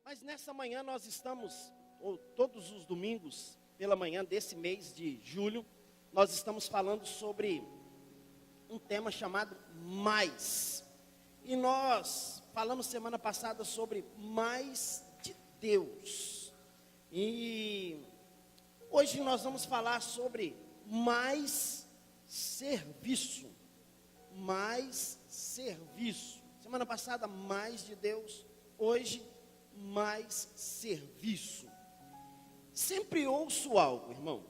Mas nessa manhã nós estamos, ou todos os domingos pela manhã desse mês de julho, nós estamos falando sobre um tema chamado mais. E nós falamos semana passada sobre mais de Deus. E hoje nós vamos falar sobre mais serviço. Mais serviço. Semana passada, mais de Deus. Hoje, mais serviço. Sempre ouço algo, irmão.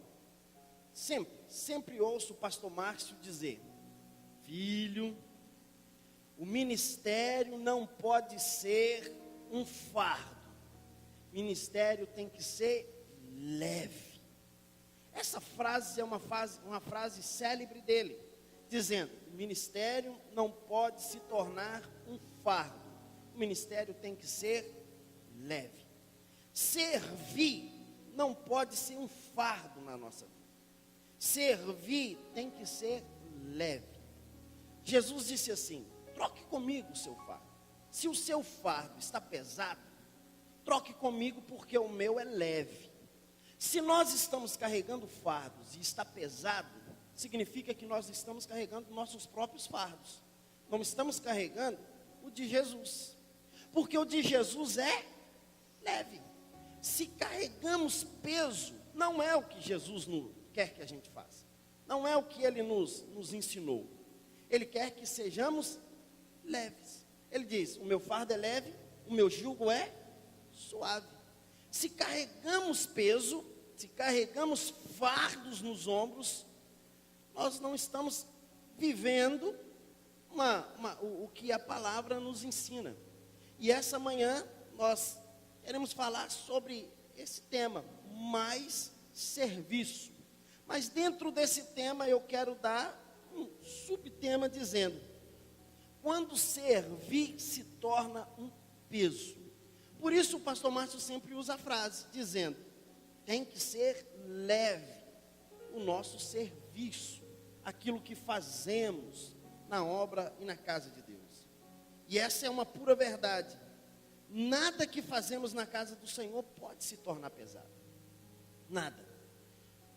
Sempre ouço o pastor Márcio dizer: filho, o ministério não pode ser um fardo. O ministério tem que ser leve. Essa frase é uma frase célebre dele, dizendo: o ministério não pode se tornar um fardo. O ministério tem que ser leve. Servir não pode ser um fardo na nossa vida. Servir tem que ser leve. Jesus disse assim: troque comigo o seu fardo. Se o seu fardo está pesado, troque comigo, porque o meu é leve. Se nós estamos carregando fardos e está pesado, significa que nós estamos carregando nossos próprios fardos. Não estamos carregando o de Jesus. Porque o de Jesus é leve. Se carregamos peso, não é o que Jesus quer que a gente faça. Não é o que Ele nos ensinou. Ele quer que sejamos leves. Ele diz: o meu fardo é leve, o meu jugo é suave. Se carregamos peso, se carregamos fardos nos ombros, nós não estamos vivendo o que a palavra nos ensina. E essa manhã nós queremos falar sobre esse tema, mais serviço. Mas dentro desse tema eu quero dar um subtema dizendo: quando servir se torna um peso. Por isso o pastor Márcio sempre usa a frase, dizendo: tem que ser leve o nosso serviço, aquilo que fazemos na obra e na casa de Deus. E essa é uma pura verdade. Nada que fazemos na casa do Senhor pode se tornar pesado. Nada.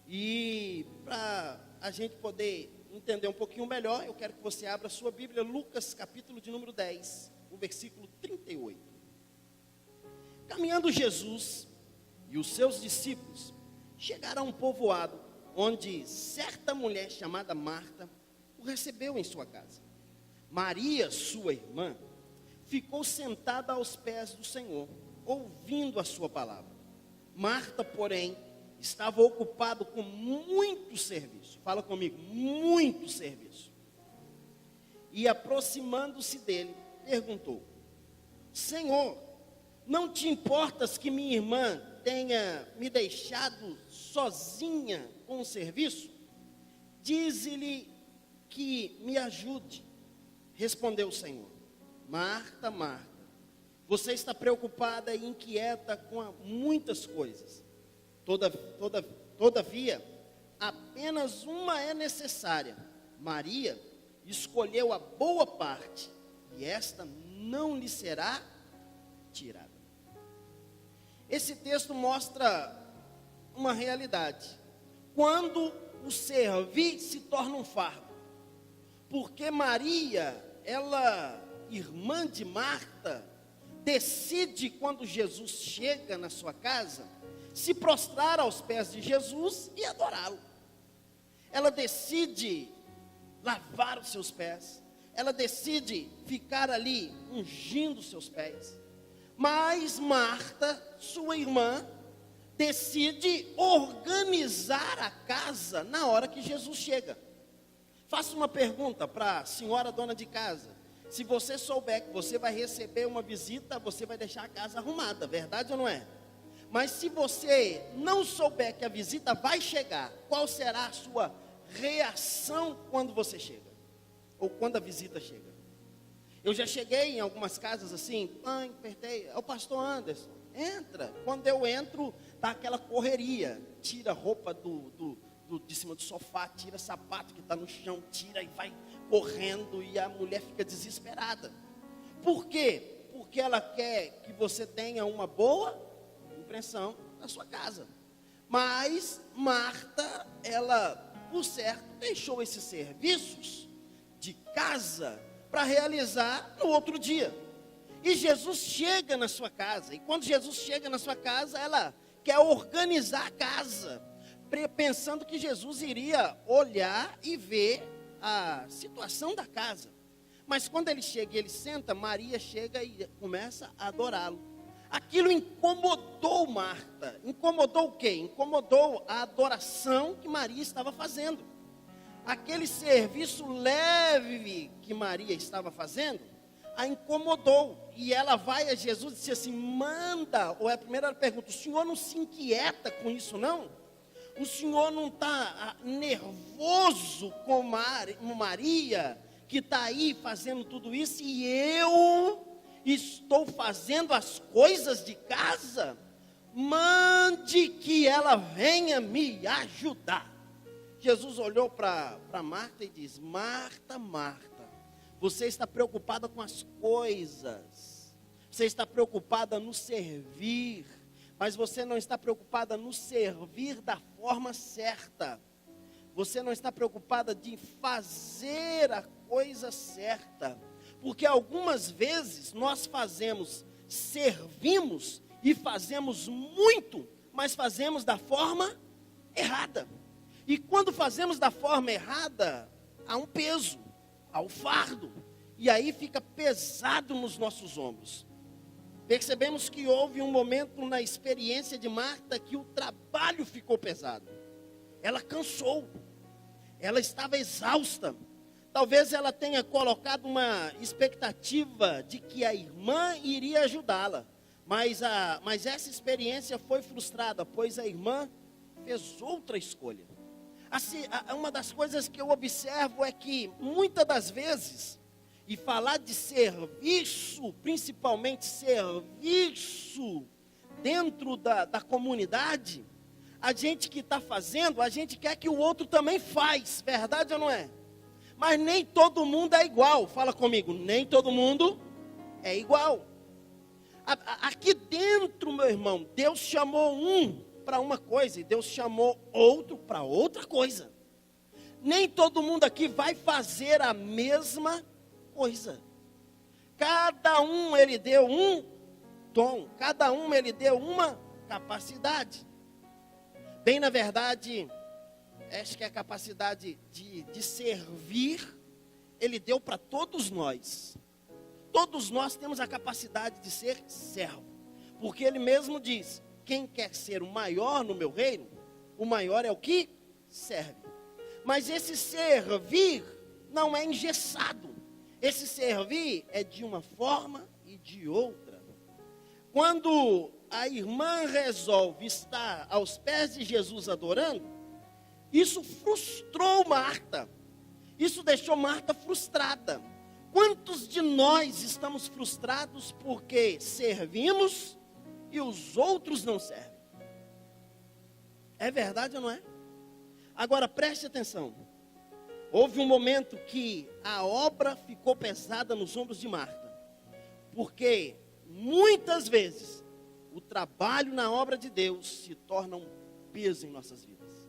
E para a gente poder entender um pouquinho melhor, eu quero que você abra a sua Bíblia, Lucas capítulo de número 10, o versículo 38. Caminhando Jesus e os seus discípulos chegaram a um povoado, onde certa mulher chamada Marta o recebeu em sua casa. Maria, sua irmã, ficou sentada aos pés do Senhor, ouvindo a sua palavra. Marta, porém, estava ocupada com muito serviço. Fala comigo, muito serviço. E aproximando-se dele, perguntou: Senhor, não te importas que minha irmã tenha me deixado sozinha com o serviço? Dize-lhe que me ajude. Respondeu o Senhor: Marta, Marta, você está preocupada e inquieta com muitas coisas. Todavia, apenas uma é necessária. Maria escolheu a boa parte, e esta não lhe será tirada. Esse texto mostra uma realidade. Quando o servir se torna um fardo. Porque Maria, ela, irmã de Marta, decide, quando Jesus chega na sua casa, se prostrar aos pés de Jesus e adorá-lo. Ela decide lavar os seus pés. Ela decide ficar ali ungindo os seus pés. Mas Marta, sua irmã, decide organizar a casa na hora que Jesus chega. Faço uma pergunta para a senhora dona de casa. Se você souber que você vai receber uma visita, você vai deixar a casa arrumada, verdade ou não é? Mas se você não souber que a visita vai chegar, qual será a sua reação quando você chega? Ou quando a visita chega? Eu já cheguei em algumas casas assim, apertei, é o pastor Anderson, entra. Quando eu entro, tá aquela correria, tira a roupa de cima do sofá, tira sapato que está no chão, tira e vai correndo, e a mulher fica desesperada. Por quê? Porque porque ela quer que você tenha uma boa impressão da sua casa. Mas Marta, ela, por certo, deixou esses serviços de casa para realizar no outro dia. E Jesus chega na sua casa. E quando Jesus chega na sua casa, ela quer organizar a casa, pensando que Jesus iria olhar e ver a situação da casa. Mas quando ele chega e ele senta, Maria chega e começa a adorá-lo. Aquilo incomodou Marta. Incomodou o quê? Incomodou a adoração que Maria estava fazendo. Aquele serviço leve que Maria estava fazendo, a incomodou. E ela vai a Jesus e diz assim, manda, ou é a primeira pergunta, o senhor não se inquieta com isso não? O senhor não está nervoso com Maria, que está aí fazendo tudo isso, e eu estou fazendo as coisas de casa? Mande que ela venha me ajudar. Jesus olhou para Marta e diz, Marta, Marta, você está preocupada com as coisas, você está preocupada no servir, mas você não está preocupada no servir da forma certa. Você não está preocupada de fazer a coisa certa. Porque algumas vezes nós servimos e fazemos muito, mas fazemos da forma errada. E quando fazemos da forma errada, há um peso, há um fardo. E aí fica pesado nos nossos ombros. Percebemos que houve um momento na experiência de Marta que o trabalho ficou pesado. Ela cansou. Ela estava exausta. Talvez ela tenha colocado uma expectativa de que a irmã iria ajudá-la. Mas essa experiência foi frustrada, pois a irmã fez outra escolha. Assim, uma das coisas que eu observo é que muitas das vezes, e falar de serviço, principalmente serviço dentro da comunidade, a gente que está fazendo, a gente quer que o outro também faz, verdade ou não é? Mas nem todo mundo é igual, fala comigo, nem todo mundo é igual. Aqui dentro, meu irmão, Deus chamou um para uma coisa e Deus chamou outro para outra coisa. Nem todo mundo aqui vai fazer a mesma coisa. Cada um ele deu um dom, cada um ele deu uma capacidade. Bem, na verdade, acho que a capacidade de servir, ele deu para todos nós. Todos nós temos a capacidade de ser servo. Porque ele mesmo diz, quem quer ser o maior no meu reino, o maior é o que serve. Mas esse servir não é engessado. Esse servir é de uma forma e de outra. Quando a irmã resolve estar aos pés de Jesus adorando, isso frustrou Marta. Isso deixou Marta frustrada. Quantos de nós estamos frustrados porque servimos e os outros não servem? É verdade ou não é? Agora preste atenção. Houve um momento que a obra ficou pesada nos ombros de Marta. Porque muitas vezes o trabalho na obra de Deus se torna um peso em nossas vidas.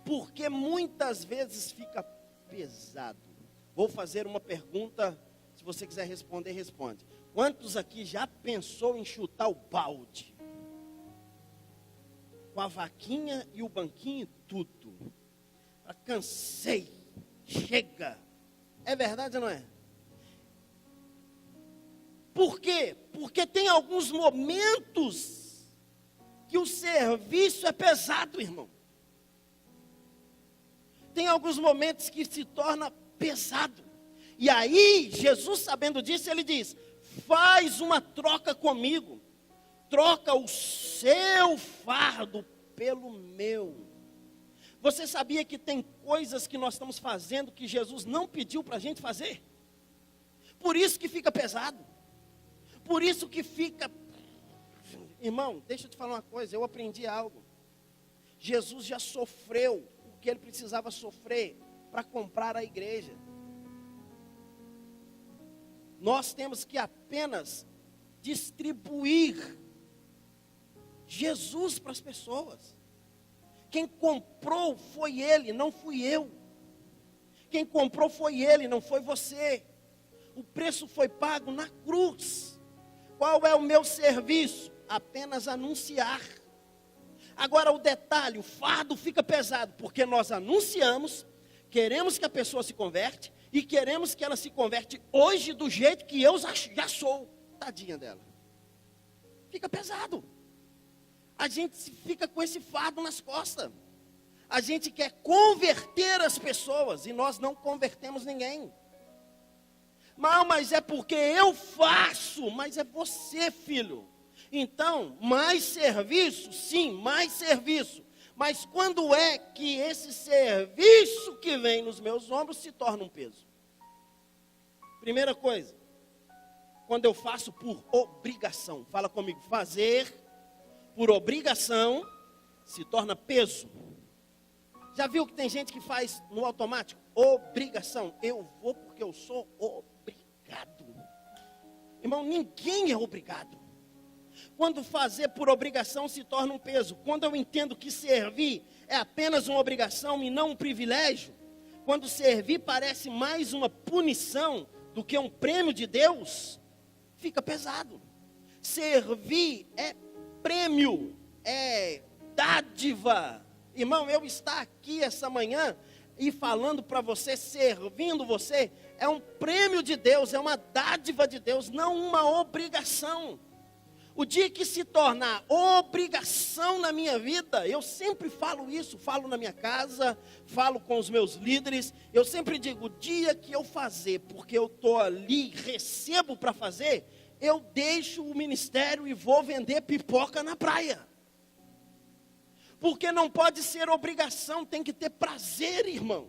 Porque muitas vezes fica pesado. Vou fazer uma pergunta, se você quiser responder, responde. Quantos aqui já pensou em chutar o balde? Com a vaquinha e o banquinho e tudo. Cansei, chega. É verdade ou não é? Por quê? Porque tem alguns momentos que o serviço é pesado, irmão. Tem alguns momentos que se torna pesado. E aí, Jesus sabendo disso, ele diz, faz uma troca comigo. Troca o seu fardo pelo meu. Você sabia que tem coisas que nós estamos fazendo que Jesus não pediu para a gente fazer? Por isso que fica pesado. Por isso que fica... Irmão, deixa eu te falar uma coisa, eu aprendi algo. Jesus já sofreu o que ele precisava sofrer para comprar a igreja. Nós temos que apenas distribuir Jesus para as pessoas. Quem comprou foi Ele, não fui eu. Quem comprou foi Ele, não foi você. O preço foi pago na cruz. Qual é o meu serviço? Apenas anunciar. Agora o detalhe, o fardo fica pesado, porque nós anunciamos, queremos que a pessoa se converte, e queremos que ela se converte hoje do jeito que eu já sou. Tadinha dela. Fica pesado. A gente fica com esse fardo nas costas. A gente quer converter as pessoas e nós não convertemos ninguém. Mas é porque eu faço, mas é você, filho. Então, mais serviço, sim, mais serviço. Mas quando é que esse serviço que vem nos meus ombros se torna um peso? Primeira coisa, quando eu faço por obrigação. Fala comigo, fazer por obrigação se torna peso. Já viu que tem gente que faz no automático? Obrigação. Eu vou porque eu sou obrigado. Irmão, ninguém é obrigado. Quando fazer por obrigação se torna um peso. Quando eu entendo que servir é apenas uma obrigação e não um privilégio. Quando servir parece mais uma punição do que um prêmio de Deus, fica pesado. Servir é prêmio, é dádiva. Irmão, eu estar aqui essa manhã e falando para você, servindo você, é um prêmio de Deus, é uma dádiva de Deus, não uma obrigação. O dia que se tornar obrigação na minha vida, eu sempre falo isso, falo na minha casa, falo com os meus líderes, eu sempre digo, o dia que eu fazer, porque eu estou ali, recebo para fazer, eu deixo o ministério e vou vender pipoca na praia. Porque não pode ser obrigação, tem que ter prazer, irmão.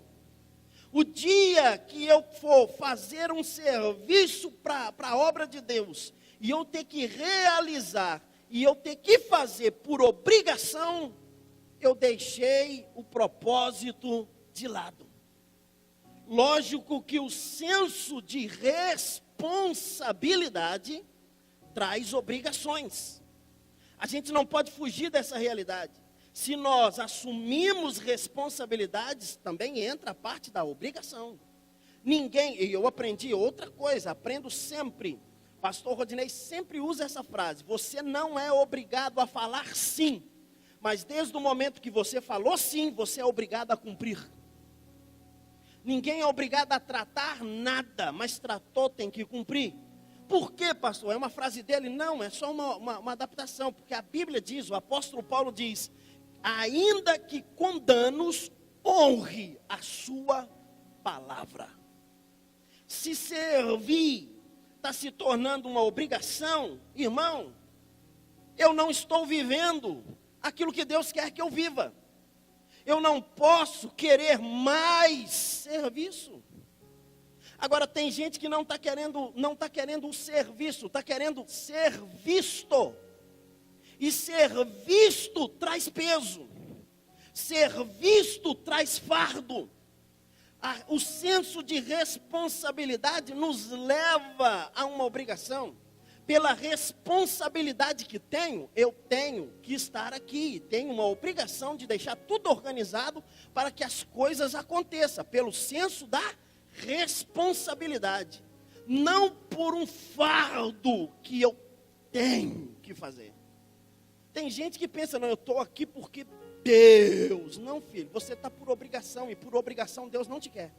O dia que eu for fazer um serviço para a obra de Deus, e eu ter que realizar, e eu ter que fazer por obrigação, eu deixei o propósito de lado. Lógico que o senso de responsabilidade traz obrigações. A gente não pode fugir dessa realidade. Se nós assumimos responsabilidades, também entra a parte da obrigação. Ninguém, e eu aprendi outra coisa, aprendo sempre. Pastor Rodinei sempre usa essa frase: você não é obrigado a falar sim, mas desde o momento que você falou sim, você é obrigado a cumprir. Ninguém é obrigado a tratar nada, mas tratou, tem que cumprir. Por quê, pastor? É uma frase dele? Não, é só uma adaptação, porque a Bíblia diz, o apóstolo Paulo diz, ainda que com danos, honre a sua palavra. Se servir está se tornando uma obrigação, irmão, eu não estou vivendo aquilo que Deus quer que eu viva. Eu não posso querer mais serviço. Agora tem gente que não está querendo o serviço, está querendo ser visto. E ser visto traz peso. Ser visto traz fardo. O senso de responsabilidade nos leva a uma obrigação. Pela responsabilidade que tenho, eu tenho que estar aqui. Tenho uma obrigação de deixar tudo organizado para que as coisas aconteçam. Pelo senso da responsabilidade. Não por um fardo que eu tenho que fazer. Tem gente que pensa, não, eu estou aqui porque Deus. Não, filho, você está por obrigação, e por obrigação Deus não te quer.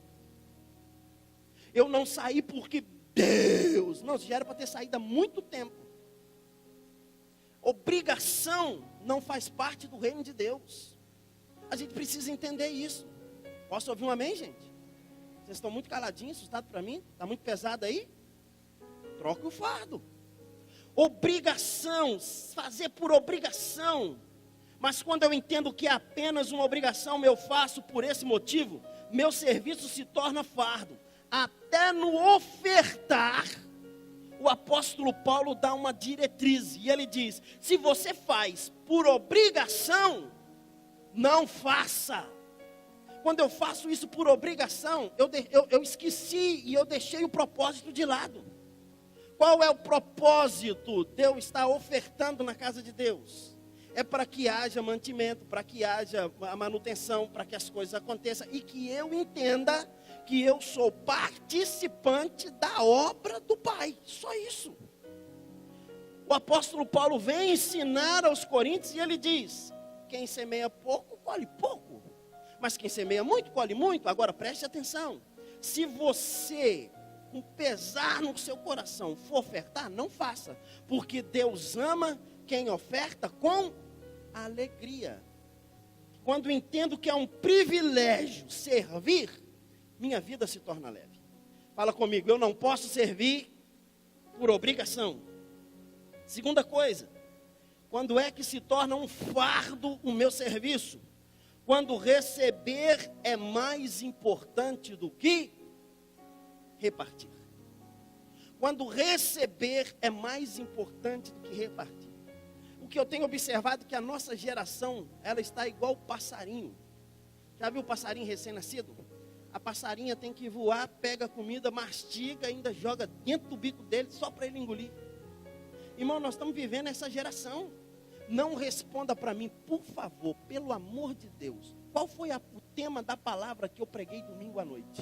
Eu não saí porque Deus. Não, já era para ter saído há muito tempo. Obrigação não faz parte do reino de Deus. A gente precisa entender isso. Posso ouvir um amém, gente? Vocês estão muito caladinhos, assustados para mim? Está muito pesado aí? Troca o fardo. Obrigação, fazer por obrigação. Mas quando eu entendo que é apenas uma obrigação, eu faço por esse motivo, meu serviço se torna fardo. Até no ofertar, o apóstolo Paulo dá uma diretriz. E ele diz, se você faz por obrigação, não faça. Quando eu faço isso por obrigação, eu esqueci e eu deixei o propósito de lado. Qual é o propósito de eu estar ofertando na casa de Deus? É para que haja mantimento, para que haja a manutenção, para que as coisas aconteçam e que eu entenda que eu sou participante da obra do Pai. Só isso. O apóstolo Paulo vem ensinar aos coríntios e ele diz: quem semeia pouco, colhe pouco. Mas quem semeia muito, colhe muito. Agora preste atenção. Se você, com pesar no seu coração, for ofertar, não faça. Porque Deus ama quem oferta com alegria. Quando entendo que é um privilégio servir, minha vida se torna leve. Fala comigo, eu não posso servir por obrigação. Segunda coisa, quando é que se torna um fardo o meu serviço? Quando receber é mais importante do que repartir. Quando receber é mais importante do que repartir. O que eu tenho observado é que a nossa geração, ela está igual o passarinho. Já viu o passarinho recém-nascido? A passarinha tem que voar, pega a comida, mastiga, ainda joga dentro do bico dele só para ele engolir. Irmão, nós estamos vivendo essa geração. Não responda para mim, por favor, pelo amor de Deus. Qual foi o tema da palavra que eu preguei domingo à noite?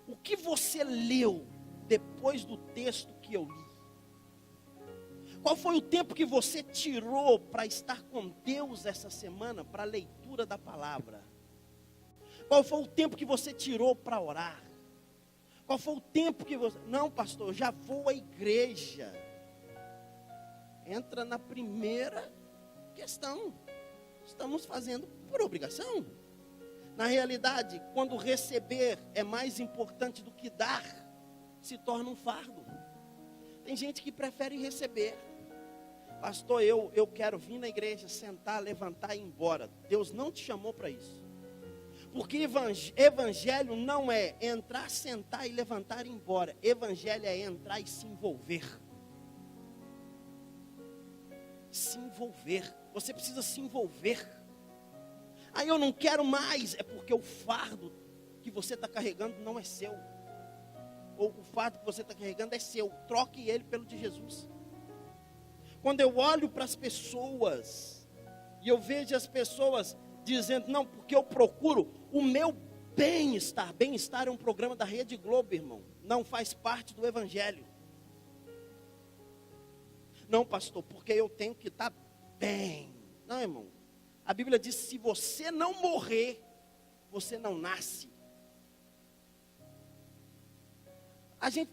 O que você leu depois do texto que eu li? Qual foi o tempo que você tirou para estar com Deus essa semana, para a leitura da palavra? Qual foi o tempo que você tirou para orar? Qual foi o tempo que você... Não, pastor, já vou à igreja. Entra na primeira questão. Estamos fazendo por obrigação. Na realidade, quando receber é mais importante do que dar, se torna um fardo. Tem gente que prefere receber. Pastor, eu quero vir na igreja, sentar, levantar e ir embora. Deus não te chamou para isso. Porque evangelho não é entrar, sentar e levantar e ir embora. Evangelho é entrar e se envolver. Se envolver. Você precisa se envolver. Aí eu não quero mais. É porque o fardo que você está carregando não é seu. Ou o fardo que você está carregando é seu. Troque ele pelo de Jesus. Quando eu olho para as pessoas e eu vejo as pessoas dizendo, não, porque eu procuro o meu bem-estar. Bem-estar é um programa da Rede Globo, irmão. Não faz parte do evangelho. Não, pastor, porque eu tenho que estar bem. Não, irmão. A Bíblia diz, se você não morrer, você não nasce. A gente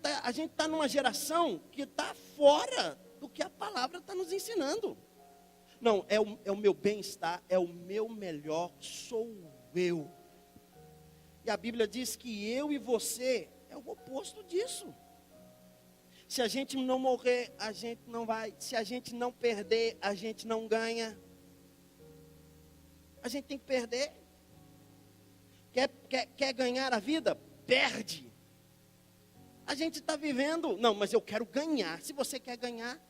tá numa geração que está fora do que a palavra está nos ensinando. Não, é o meu bem-estar, é o meu melhor, sou eu. E a Bíblia diz que eu e você é o oposto disso. Se a gente não morrer, a gente não vai. Se a gente não perder, a gente não ganha. A gente tem que perder. Quer ganhar a vida? Perde. A gente está vivendo, não, mas eu quero ganhar. Se você quer ganhar,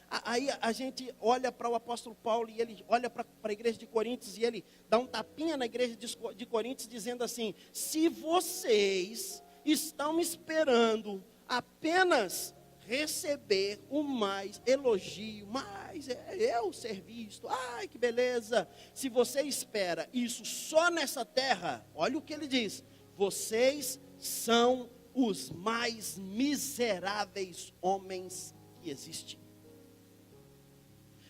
aí a gente olha para o apóstolo Paulo e ele olha para a igreja de Coríntios e ele dá um tapinha na igreja de Coríntios dizendo assim, se vocês estão me esperando apenas receber o mais elogio, mais eu ser visto, ai que beleza, se você espera isso só nessa terra, olha o que ele diz, vocês são os mais miseráveis homens que existem.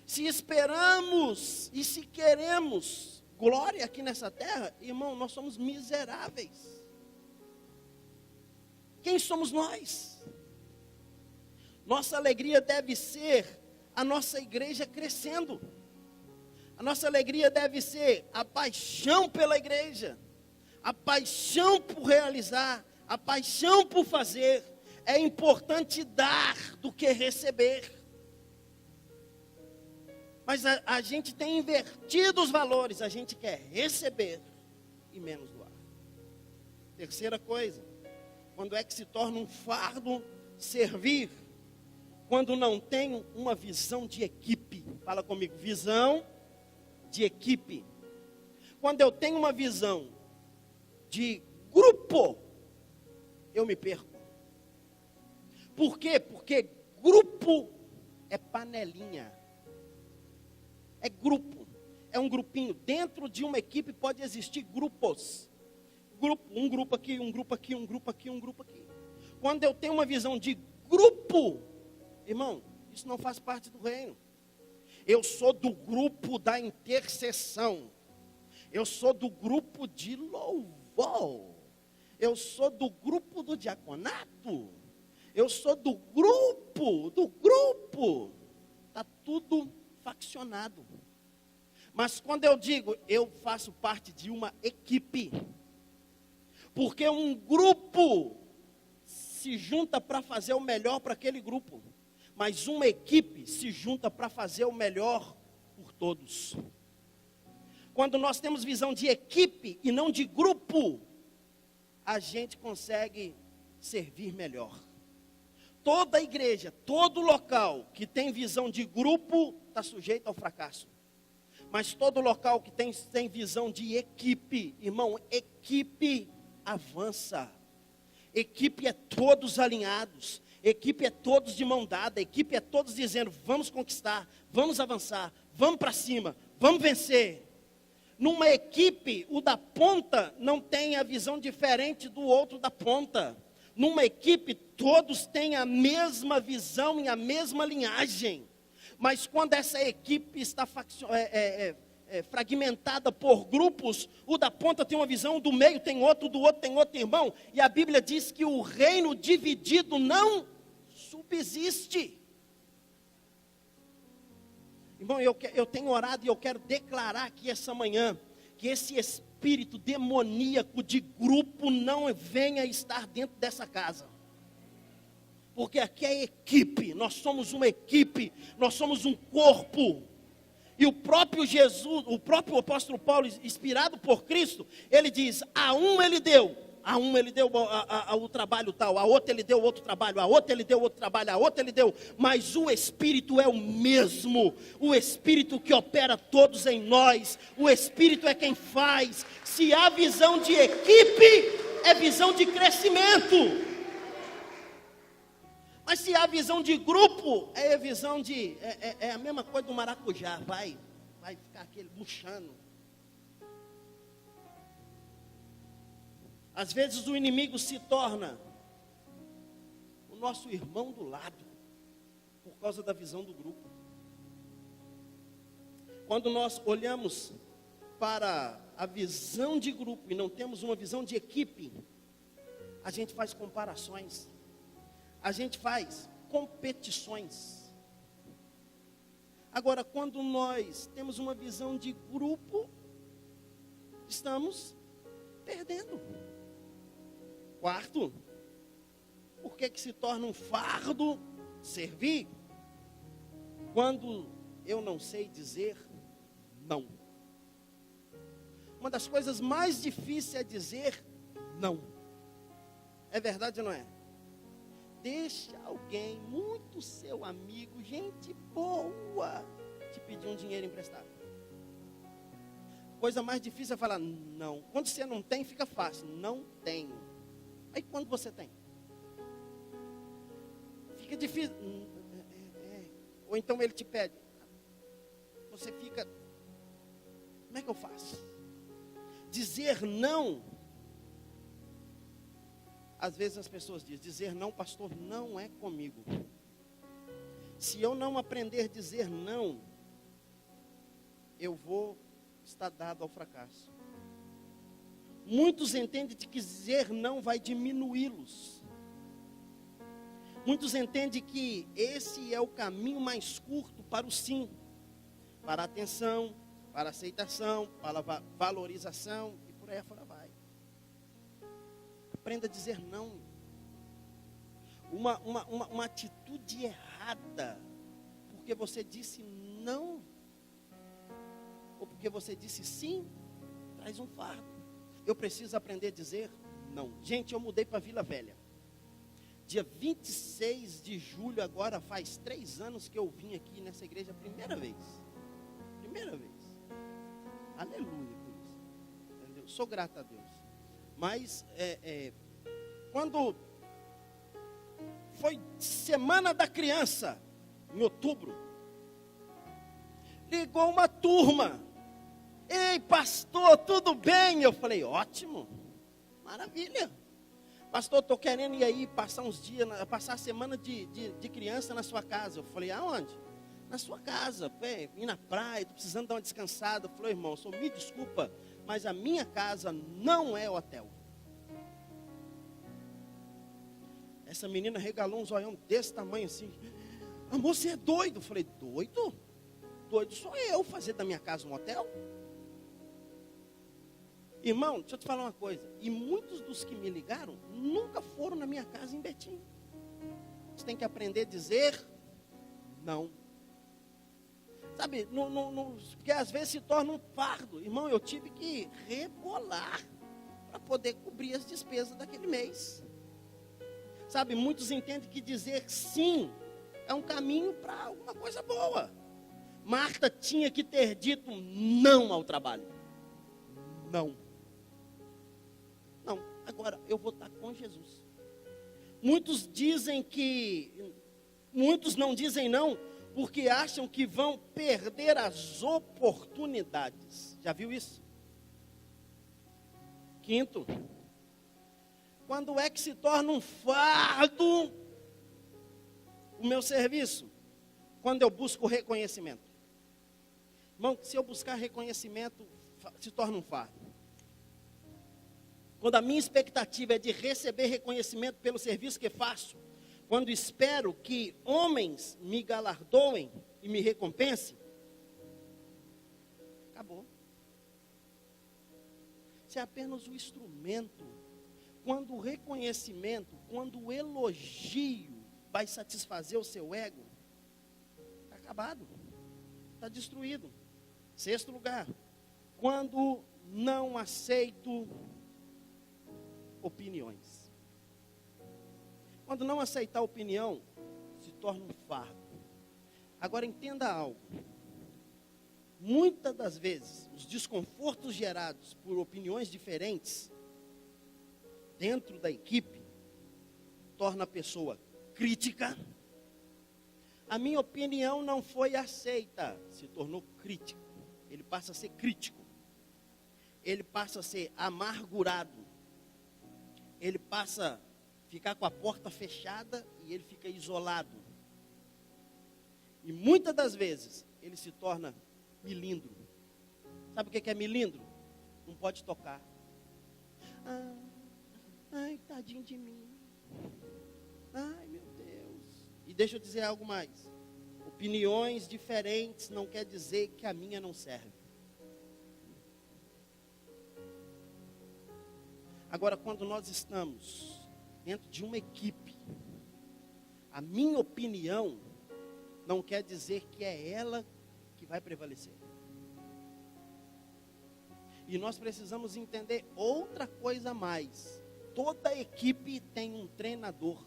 Se esperamos e se queremos glória aqui nessa terra, irmão, nós somos miseráveis. Quem somos nós? Nossa alegria deve ser a nossa igreja crescendo. A nossa alegria deve ser a paixão pela igreja, a paixão por realizar, a paixão por fazer. É importante dar do que receber. Mas a gente tem invertido os valores. A gente quer receber e menos doar. Terceira coisa. Quando é que se torna um fardo servir? Quando não tem uma visão de equipe. Fala comigo, visão de equipe. Quando eu tenho uma visão de grupo, eu me perco. Por quê? Porque grupo é panelinha. É grupo. É um grupinho. Dentro de uma equipe pode existir grupos. Um grupo aqui, um grupo aqui, um grupo aqui, um grupo aqui. Quando eu tenho uma visão de grupo, irmão, isso não faz parte do reino. Eu sou do grupo da intercessão. Eu sou do grupo de louvor. Eu sou do grupo do diaconato. Eu sou do grupo. Está tudo faccionado. Mas quando eu digo, eu faço parte de uma equipe. Porque um grupo se junta para fazer o melhor para aquele grupo. Mas uma equipe se junta para fazer o melhor por todos. Quando nós temos visão de equipe e não de grupo, a gente consegue servir melhor. Toda igreja, todo local que tem visão de grupo, está sujeito ao fracasso. Mas todo local que tem visão de equipe, irmão, equipe avança. Equipe é todos alinhados. Equipe é todos de mão dada. Equipe é todos dizendo, vamos conquistar, vamos avançar, vamos para cima, vamos vencer. Numa equipe, o da ponta não tem a visão diferente do outro da ponta. Numa equipe, todos têm a mesma visão e a mesma linhagem. Mas quando essa equipe está fragmentada por grupos, o da ponta tem uma visão, do meio tem outro, do outro tem outro, irmão. E a Bíblia diz que o reino dividido não subsiste. Irmão, eu tenho orado e eu quero declarar aqui essa manhã, que esse espírito demoníaco de grupo não venha estar dentro dessa casa. Porque aqui é equipe, nós somos uma equipe, nós somos um corpo. E o próprio Jesus, o próprio apóstolo Paulo, inspirado por Cristo, ele diz, a um ele deu o trabalho tal, a outro ele deu outro trabalho, a outro ele deu outro trabalho, a outro ele deu, mas o Espírito é o mesmo, o Espírito que opera todos em nós, o Espírito é quem faz. Se há visão de equipe, é visão de crescimento. Mas se há visão de grupo, é visão de, é a mesma coisa do maracujá, vai ficar aquele murchando. Às vezes o inimigo se torna o nosso irmão do lado, por causa da visão do grupo. Quando nós olhamos para a visão de grupo e não temos uma visão de equipe, a gente faz comparações, a gente faz competições. Agora, quando nós temos uma visão de grupo, estamos perdendo. Quarto, por que se torna um fardo servir? Quando eu não sei dizer não. Uma das coisas mais difíceis é dizer não. É verdade ou não é? Deixa alguém, muito seu amigo, gente boa, te pedir um dinheiro emprestado. Coisa mais difícil é falar não. Quando você não tem, fica fácil. Não tenho. Aí quando você tem? Fica difícil. Ou então ele te pede. Você fica, como é que eu faço? Dizer não. Às vezes as pessoas dizem, dizer não, pastor, não é comigo. Se eu não aprender a dizer não, eu vou estar dado ao fracasso. Muitos entendem que dizer não vai diminuí-los. Muitos entendem que esse é o caminho mais curto para o sim, para a atenção, para a aceitação, para a valorização e por aí afora vai. Aprenda a dizer não. Uma atitude errada, porque você disse não, ou porque você disse sim, traz um fardo. Eu preciso aprender a dizer não. Gente, eu mudei para Vila Velha. Dia 26 de julho, agora faz 3 anos que eu vim aqui nessa igreja a primeira vez. Primeira vez. Aleluia por isso. Entendeu? Sou grato a Deus. Mas, quando Foi semana da criança, em outubro. Ligou uma turma. Ei, pastor, tudo bem? Eu falei, ótimo, maravilha. Pastor, estou querendo ir aí passar uns dias, passar a semana de criança na sua casa. Eu falei, aonde? Na sua casa, ir na praia, estou precisando dar uma descansada. Eu falei, irmão, só me desculpa, mas a minha casa não é hotel. Essa menina regalou um zoião desse tamanho assim. Amor, você é doido? Eu falei, doido? Doido sou eu, fazer da minha casa um hotel? Irmão, deixa eu te falar uma coisa. E muitos dos que me ligaram nunca foram na minha casa em Betim. Você tem que aprender a dizer não. Sabe, porque às vezes se torna um fardo. Irmão, eu tive que rebolar para poder cobrir as despesas daquele mês. Sabe, muitos entendem que dizer sim é um caminho para alguma coisa boa. Marta tinha que ter dito não ao trabalho. Não. Não, agora eu vou estar com Jesus. Muitos não dizem não, porque acham que vão perder as oportunidades. Já viu isso? Quinto, quando é que se torna um fardo o meu serviço? Quando eu busco reconhecimento. Irmão, se eu buscar reconhecimento, se torna um fardo. Quando a minha expectativa é de receber reconhecimento pelo serviço que faço, quando espero que homens me galardoem e me recompensem, acabou. Você é apenas o instrumento. Quando o reconhecimento, quando o elogio vai satisfazer o seu ego, está acabado, está destruído. Sexto lugar, quando não aceito opiniões. Quando não aceitar opinião, se torna um fardo. Agora entenda algo. Muitas das vezes, os desconfortos gerados por opiniões diferentes dentro da equipe torna a pessoa crítica. A minha opinião não foi aceita, se tornou crítico. Ele passa a ser crítico. Ele passa a ser amargurado. Ele passa a ficar com a porta fechada e ele fica isolado. E muitas das vezes ele se torna milindro. Sabe o que é milindro? Não pode tocar. Ai, tadinho de mim. Ai, meu Deus. E deixa eu dizer algo mais. Opiniões diferentes não quer dizer que a minha não serve. Agora, quando nós estamos dentro de uma equipe, a minha opinião não quer dizer que é ela que vai prevalecer. E nós precisamos entender outra coisa a mais. Toda equipe tem um treinador.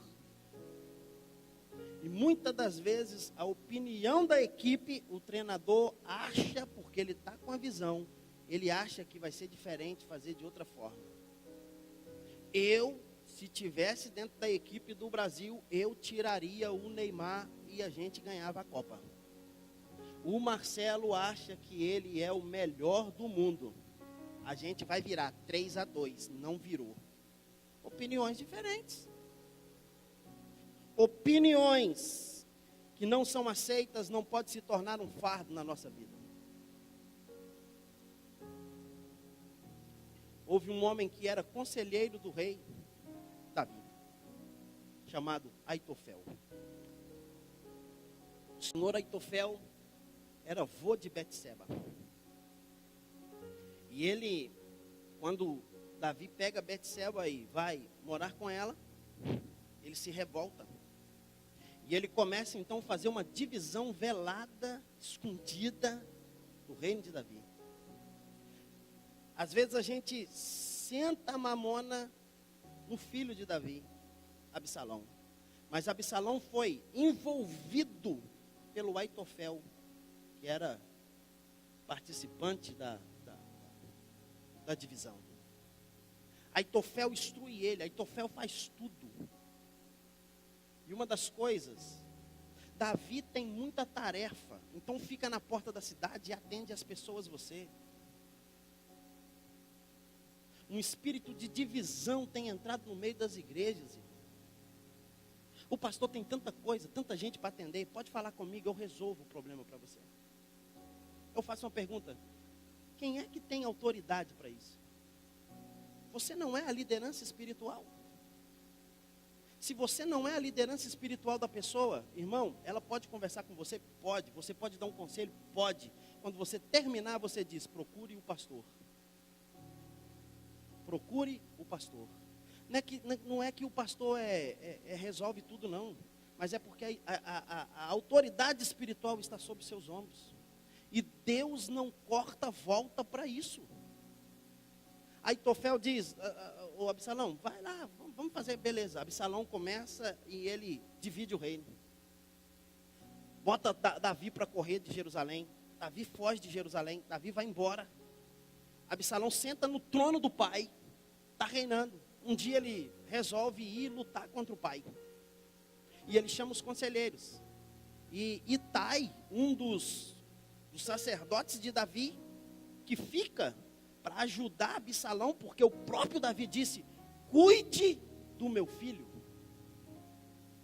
E muitas das vezes a opinião da equipe, o treinador acha, porque ele está com a visão, ele acha que vai ser diferente, fazer de outra forma. Se tivesse dentro da equipe do Brasil, eu tiraria o Neymar e a gente ganhava a Copa. O Marcelo acha que ele é o melhor do mundo. A gente vai virar 3-2, não virou. Opiniões diferentes. Opiniões que não são aceitas não pode se tornar um fardo na nossa vida. Houve um homem que era conselheiro do rei Davi, chamado Aitofel. O senhor Aitofel era avô de Betseba. E ele, quando Davi pega Betseba e vai morar com ela, ele se revolta. E ele começa então a fazer uma divisão velada, escondida, do reino de Davi. Às vezes a gente senta a mamona no filho de Davi, Absalão. Mas Absalão foi envolvido pelo Aitofel, que era participante da divisão. Aitofel instrui ele, Aitofel faz tudo. E uma das coisas, Davi tem muita tarefa, então fica na porta da cidade e atende as pessoas você. Um espírito de divisão tem entrado no meio das igrejas, irmão. O pastor tem tanta coisa, tanta gente para atender, pode falar comigo, eu resolvo o problema para você. Eu faço uma pergunta, quem é que tem autoridade para isso? Você não é a liderança espiritual? Se você não é a liderança espiritual da pessoa, irmão, ela pode conversar com você? Pode. Você pode dar um conselho? Pode. Quando você terminar, você diz, procure o pastor. Procure o pastor. Não é que o pastor resolve tudo, não. Mas é porque a autoridade espiritual está sob seus ombros. E Deus não corta volta para isso. Aitofel diz, ô Absalão, vai lá, vamos fazer, beleza. Absalão começa e ele divide o reino. Bota Davi para correr de Jerusalém. Davi foge de Jerusalém, Davi vai embora. Absalão senta no trono do pai, está reinando. Um dia ele resolve ir lutar contra o pai. E ele chama os conselheiros. E Itai, um dos sacerdotes de Davi, que fica para ajudar Absalão, porque o próprio Davi disse, cuide do meu filho.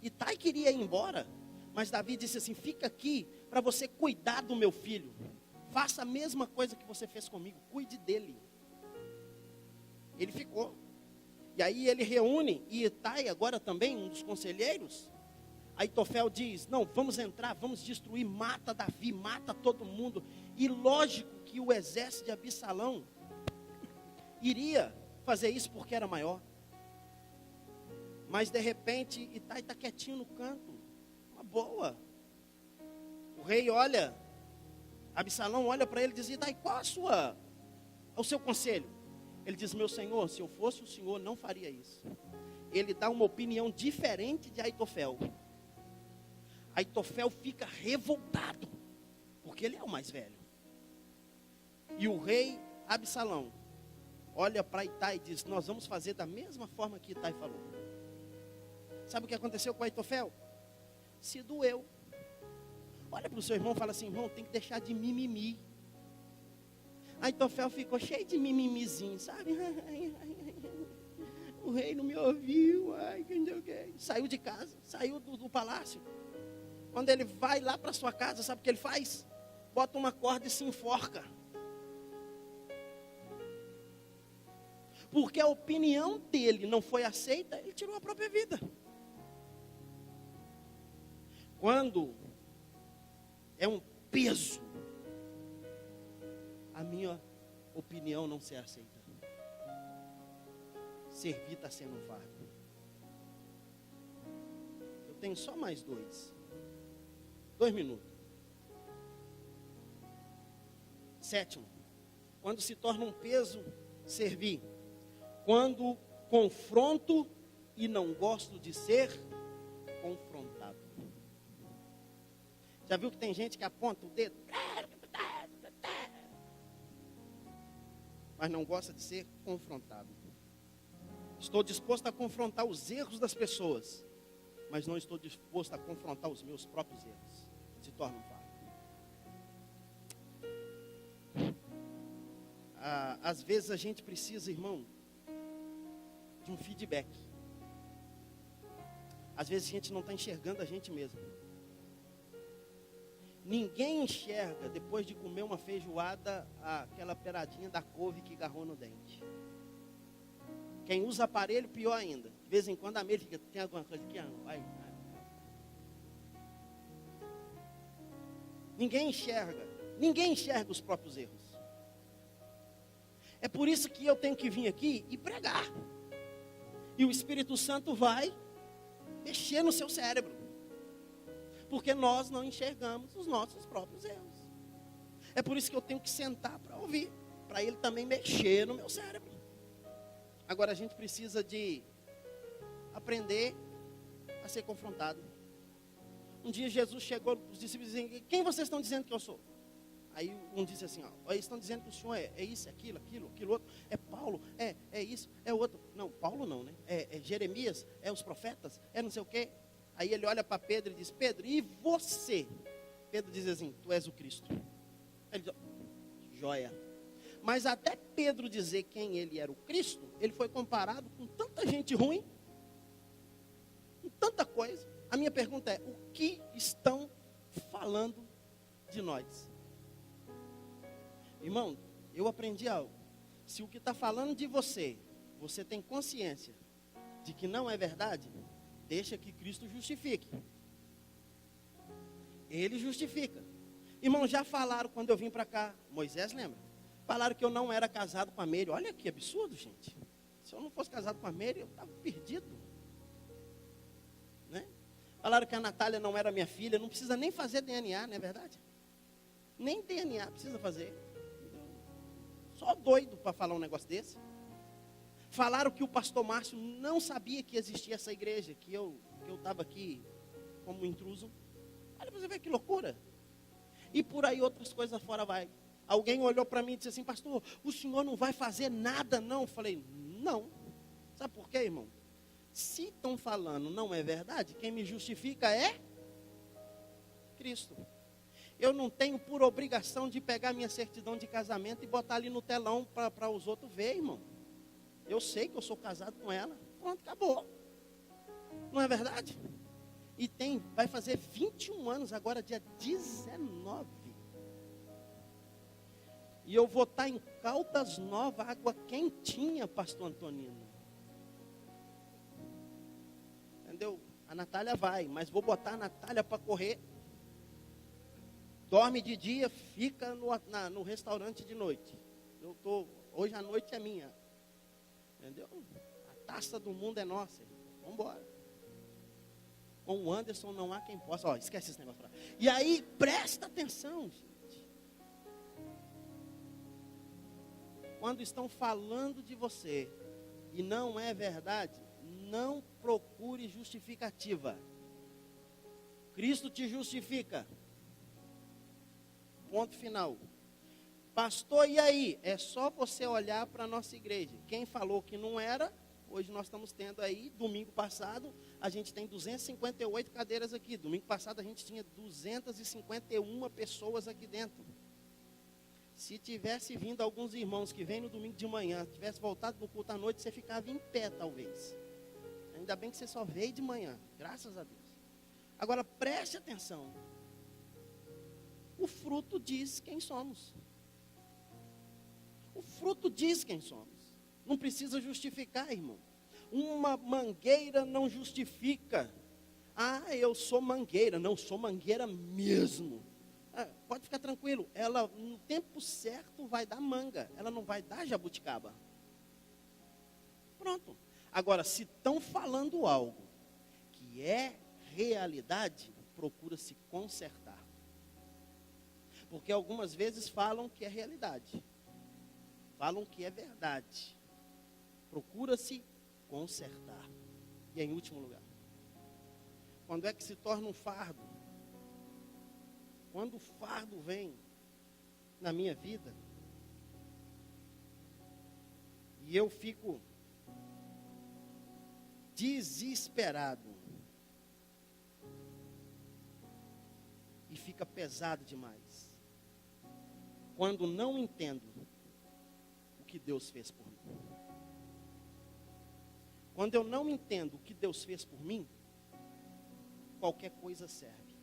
Itai queria ir embora, mas Davi disse assim, fica aqui para você cuidar do meu filho. Faça a mesma coisa que você fez comigo, cuide dele. Ele ficou. E aí ele reúne, e Itai agora também, um dos conselheiros, Aitofel diz, não, vamos entrar, vamos destruir, mata Davi, mata todo mundo. E lógico que o exército de Absalão iria fazer isso porque era maior. Mas de repente, Itai está quietinho no canto, uma boa. O rei olha, Absalão olha para ele e diz, Itai, qual o seu conselho? Ele diz, meu senhor, se eu fosse o senhor, não faria isso. Ele dá uma opinião diferente de Aitofel. Aitofel fica revoltado, porque ele é o mais velho. E o rei Absalão olha para Itai e diz, nós vamos fazer da mesma forma que Itai falou. Sabe o que aconteceu com Aitofel? Se doeu. Olha para o seu irmão e fala assim, irmão, tem que deixar de mimimi. Aitofel ficou cheio de mimimizinho, sabe? O rei não me ouviu, saiu de casa, saiu do palácio. Quando ele vai lá para sua casa, sabe o que ele faz? Bota uma corda e se enforca. Porque a opinião dele não foi aceita, ele tirou a própria vida. Quando é um peso, a minha opinião não ser aceita. Servir está sendo um fardo. Eu tenho só mais 2 minutos. 7, quando se torna um peso, servir. Quando confronto e não gosto de ser confrontado. Já viu que tem gente que aponta o dedo? Mas não gosta de ser confrontado. Estou disposto a confrontar os erros das pessoas, mas não estou disposto a confrontar os meus próprios erros. Se torna um fardo. Às vezes a gente precisa, irmão, de um feedback. Às vezes a gente não está enxergando a gente mesmo. Ninguém enxerga, depois de comer uma feijoada, aquela peradinha da couve que agarrou no dente. Quem usa aparelho, pior ainda. De vez em quando a meia fica, tem alguma coisa aqui? Ninguém enxerga os próprios erros. É por isso que eu tenho que vir aqui e pregar. E o Espírito Santo vai mexer no seu cérebro. Porque nós não enxergamos os nossos próprios erros. É por isso que eu tenho que sentar para ouvir. Para ele também mexer no meu cérebro. Agora a gente precisa de aprender a ser confrontado. Um dia Jesus chegou para os discípulos dizendo, quem vocês estão dizendo que eu sou? Aí um disse assim, eles estão dizendo que o senhor é isso, aquilo outro. É Paulo, é isso, é outro. Não, Paulo não, né? É Jeremias, é os profetas, é não sei o quê. Aí ele olha para Pedro e diz: Pedro, e você? Pedro diz assim: tu és o Cristo. Ele diz: joia. Mas até Pedro dizer quem ele era o Cristo, ele foi comparado com tanta gente ruim, com tanta coisa. A minha pergunta é: o que estão falando de nós? Irmão, eu aprendi algo. Se o que está falando de você, você tem consciência de que não é verdade, deixa que Cristo justifique. Ele justifica. Irmão, já falaram quando eu vim para cá, Moisés lembra? Falaram que eu não era casado com a Meire. Olha que absurdo, gente. Se eu não fosse casado com a Meire, eu estava perdido. Né? Falaram que a Natália não era minha filha. Não precisa nem fazer DNA, não é verdade? Nem DNA precisa fazer. Só doido para falar um negócio desse. Falaram que o pastor Márcio não sabia que existia essa igreja, que eu estava aqui como intruso. Olha para você ver que loucura. E por aí outras coisas fora vai. Alguém olhou para mim e disse assim: pastor, o senhor não vai fazer nada não? Eu falei: não. Sabe por quê, irmão? Se estão falando não é verdade, quem me justifica é Cristo. Eu não tenho por obrigação de pegar minha certidão de casamento e botar ali no telão para os outros verem, irmão. Eu sei que eu sou casado com ela. Pronto, acabou. Não é verdade? E vai fazer 21 anos agora, dia 19. E eu vou estar em Caldas Novas, água quentinha, pastor Antonino. Entendeu? A Natália vai, mas vou botar a Natália para correr. Dorme de dia, fica no restaurante de noite. Hoje a noite é minha. Entendeu? A taça do mundo é nossa. Vamos embora. Com o Anderson não há quem possa. Ó, esquece esse negócio. E aí, presta atenção, gente. Quando estão falando de você e não é verdade, não procure justificativa. Cristo te justifica. Ponto final. Pastor, e aí? É só você olhar para a nossa igreja. Quem falou que não era, hoje nós estamos tendo aí, domingo passado, a gente tem 258 cadeiras aqui. Domingo passado a gente tinha 251 pessoas aqui dentro. Se tivesse vindo alguns irmãos que vêm no domingo de manhã, tivesse voltado no culto à noite, você ficava em pé talvez. Ainda bem que você só veio de manhã, graças a Deus. Agora preste atenção. O fruto diz quem somos. O fruto diz quem somos. Não precisa justificar, irmão. Uma mangueira não justifica. Ah, eu sou mangueira. Não, sou mangueira mesmo. Ah, pode ficar tranquilo. Ela, no tempo certo, vai dar manga. Ela não vai dar jabuticaba. Pronto. Agora, se estão falando algo que é realidade, procura se consertar. Porque algumas vezes falam que é realidade. Falam que é verdade. Procura-se consertar. E em último lugar, quando é que se torna um fardo? Quando o fardo vem na minha vida e eu fico desesperado e fica pesado demais. Quando não entendo o que Deus fez por mim. Quando eu não entendo o que Deus fez por mim, qualquer coisa serve.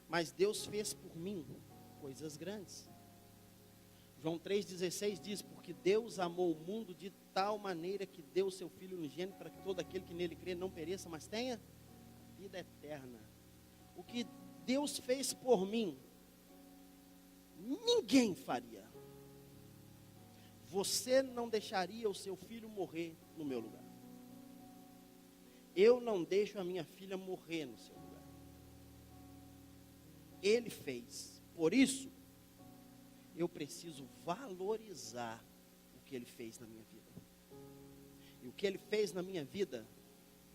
Mas Deus fez por mim coisas grandes. João 3,16 diz: porque Deus amou o mundo de tal maneira que deu o seu Filho unigênito para que todo aquele que nele crê não pereça, mas tenha vida eterna. O que Deus fez por mim, ninguém faria. Você não deixaria o seu filho morrer no meu lugar. Eu não deixo a minha filha morrer no seu lugar. Ele fez. Por isso, eu preciso valorizar o que ele fez na minha vida. E o que ele fez na minha vida,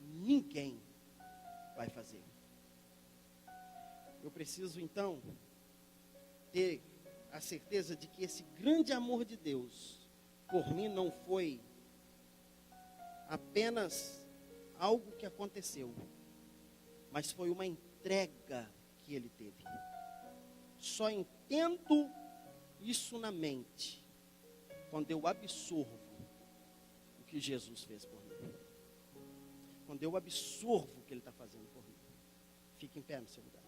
ninguém vai fazer. Eu preciso, então, ter a certeza de que esse grande amor de Deus por mim não foi apenas algo que aconteceu, mas foi uma entrega que ele teve. Só entendo isso na mente quando eu absorvo o que Jesus fez por mim. Quando eu absorvo o que ele está fazendo por mim. Fique em pé no seu lugar.